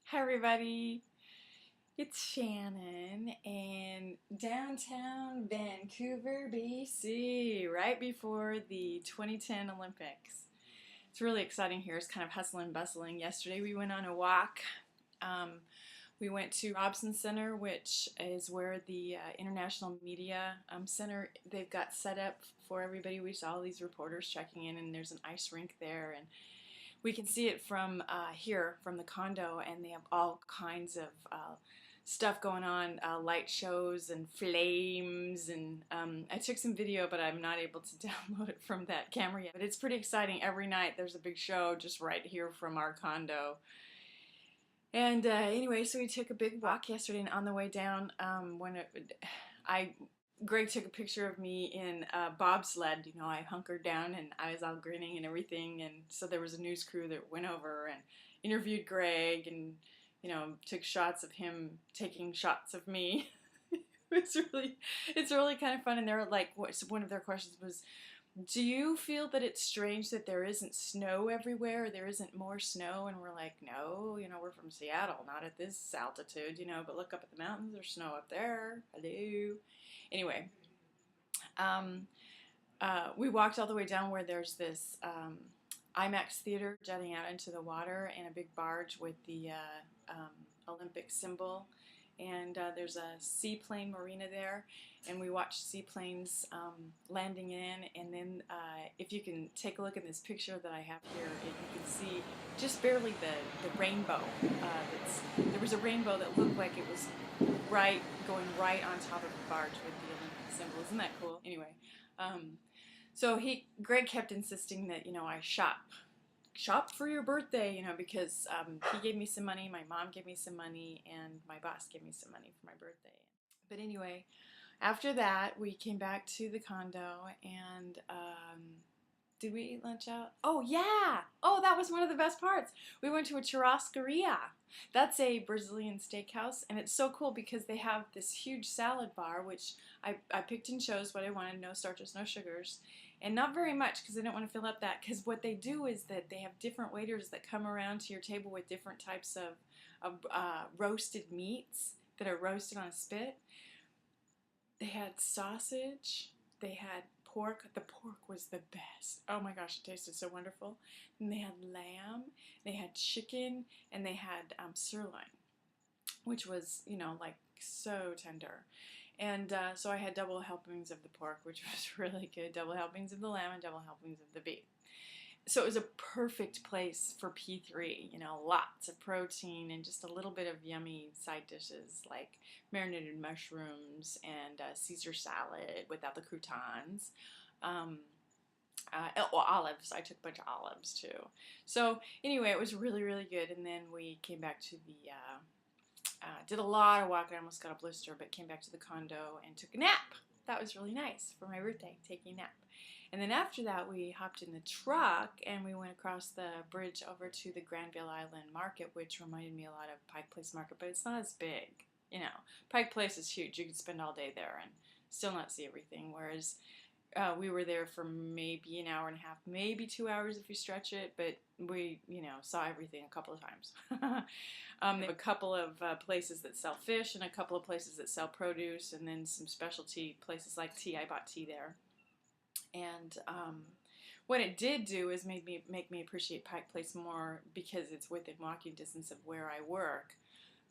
Hi everybody, it's Shannon in downtown Vancouver, BC, right before the 2010 Olympics. It's really exciting here. It's kind of hustling and bustling. Yesterday we went on a walk. Um, we went to Robson Center, which is where the International Media Center, they've got set up for everybody. We saw all these reporters checking in, and there's an ice rink there, and we can see it from here, from the condo, and they have all kinds of stuff going on, light shows and flames, and I took some video, but I'm not able to download it from that camera yet. But it's pretty exciting. Every night there's a big show just right here from our condo. And anyway, so we took a big walk yesterday, and on the way down, I Greg took a picture of me in a bobsled. You know, I hunkered down and I was all grinning and everything. And so there was a news crew that went over and interviewed Greg, and took shots of him taking shots of me. It's really kind of fun. And they're like, one of their questions was, do you feel that it's strange that there isn't snow everywhere? There isn't more snow? And we're like, no, we're from Seattle, not at this altitude, but look up at the mountains, there's snow up there. Hello. Anyway, um, we walked all the way down where there's this IMAX theater jutting out into the water, and a big barge with the Olympic symbol. And there's a seaplane marina there, and we watched seaplanes landing in. And then if you can take a look at this picture that I have here, you can see just barely the rainbow. There was a rainbow that looked like it was going right on top of the barge with the Olympic symbol. Isn't that cool? Anyway, so Greg kept insisting that I shop for your birthday, because he gave me some money, my mom gave me some money, and my boss gave me some money for my birthday. But anyway, after that, we came back to the condo, and did we eat lunch out? Oh, yeah! Oh, that was one of the best parts. We went to a churrascaria. That's a Brazilian steakhouse, and it's so cool because they have this huge salad bar, which I picked and chose what I wanted, no starches, no sugars, and not very much because I didn't want to fill up that, because what they do is that they have different waiters that come around to your table with different types of roasted meats that are roasted on a spit. They had sausage, they had pork. The pork was the best. Oh my gosh, it tasted so wonderful. And they had lamb, they had chicken, and they had sirloin, which was, like so tender. And so I had double helpings of the pork, which was really good, double helpings of the lamb, and double helpings of the beef. So it was a perfect place for P3, lots of protein and just a little bit of yummy side dishes like marinated mushrooms and Caesar salad without the croutons. Olives. I took a bunch of olives too. So anyway, it was really, really good. And then we came back to the, did a lot of walking. I almost got a blister, but came back to the condo and took a nap. That was really nice for my birthday, taking a nap. And then after that, we hopped in the truck and we went across the bridge over to the Granville Island Market, which reminded me a lot of Pike Place Market, but it's not as big. Pike Place is huge. You could spend all day there and still not see everything, whereas we were there for maybe an hour and a half, maybe 2 hours if you stretch it, but we, saw everything a couple of times. They have a couple of places that sell fish and a couple of places that sell produce, and then some specialty places like tea. I bought tea there. And what it did do is make me appreciate Pike Place more because it's within walking distance of where I work.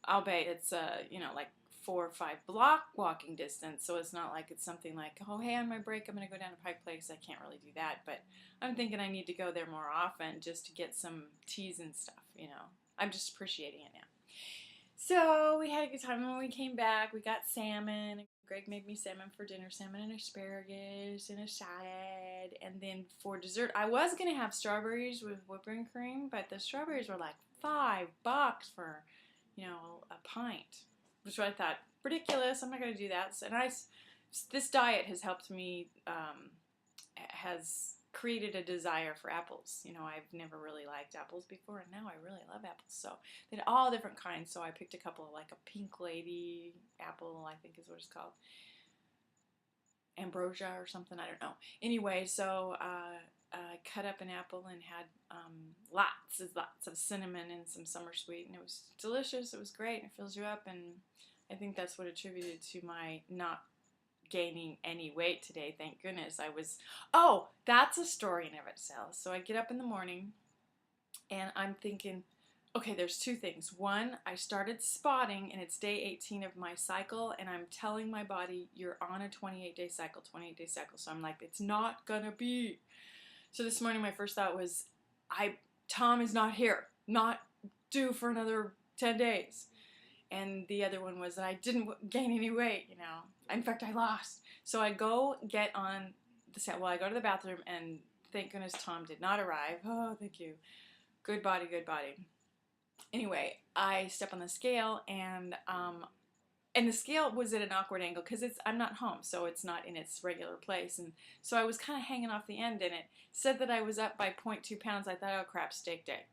Albeit it's like 4 or 5 block walking distance, so it's not like it's something like, oh hey, on my break I'm going to go down to Pike Place. I can't really do that, but I'm thinking I need to go there more often just to get some teas and stuff. I'm just appreciating it now. So we had a good time. When we came back, we got salmon. Greg made me salmon for dinner, salmon and asparagus and a salad. And then for dessert, I was going to have strawberries with whipping cream, but the strawberries were like $5 for, a pint, which I thought, ridiculous, I'm not going to do that. And this diet has helped me, has created a desire for apples. I've never really liked apples before, and now I really love apples. So they had all different kinds. So I picked a couple, like a pink lady apple, I think is what it's called. Ambrosia or something, I don't know. Anyway, so cut up an apple and had lots of cinnamon and some summer sweet, and it was delicious. It was great. It fills you up, and I think that's what attributed to my not gaining any weight today. Thank goodness. Oh, that's a story in of itself. So I get up in the morning and I'm thinking, okay, there's two things. One, I started spotting, and it's day 18 of my cycle, and I'm telling my body, you're on a 28-day cycle, 28-day cycle. So I'm like, it's not gonna be. So this morning, my first thought was, Tom is not here, not due for another 10 days. And the other one was that I didn't gain any weight, you know. In fact, I lost. So I go get on the set. Well, I go to the bathroom, and thank goodness Tom did not arrive. Oh, thank you. Good body, good body. Anyway, I step on the scale, and the scale was at an awkward angle because I'm not home, so it's not in its regular place. And so I was kind of hanging off the end, and it said that I was up by 0.2 pounds. I thought, oh crap, steak day.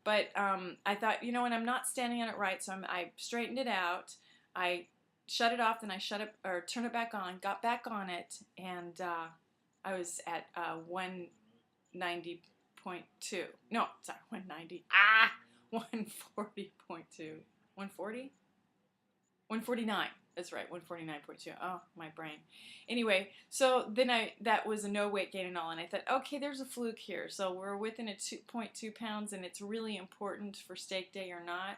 But I thought, you know, and I'm not standing on it right, so I straightened it out. I shut it off, then I turned it back on, got back on it, and I was at 190.2. No, sorry, 190. 140.2. 140? 149. That's right, 149.2. Oh, my brain. Anyway, so then that was a no weight gain and all, and I thought, okay, there's a fluke here. So we're within a 2.2 pounds, and it's really important for steak day or not.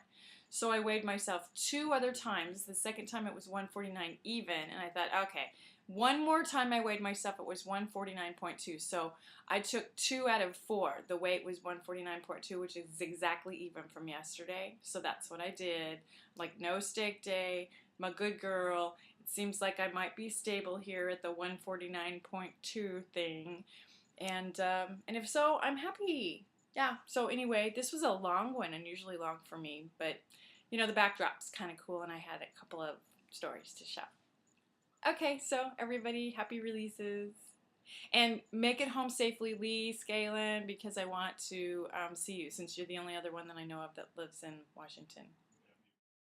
So I weighed myself 2 other times. The second time it was 149 even, and I thought, okay, one more time I weighed myself, it was 149.2. So I took 2 out of 4. The weight was 149.2, which is exactly even from yesterday. So that's what I did. Like, no steak day. I'm a good girl. It seems like I might be stable here at the 149.2 thing. And if so, I'm happy. Yeah, so anyway, this was a long one, unusually long for me. But, you know, the backdrop's kind of cool, and I had a couple of stories to show. Okay, so everybody, happy releases. And make it home safely, Lee, Scalen, because I want to see you, since you're the only other one that I know of that lives in Washington.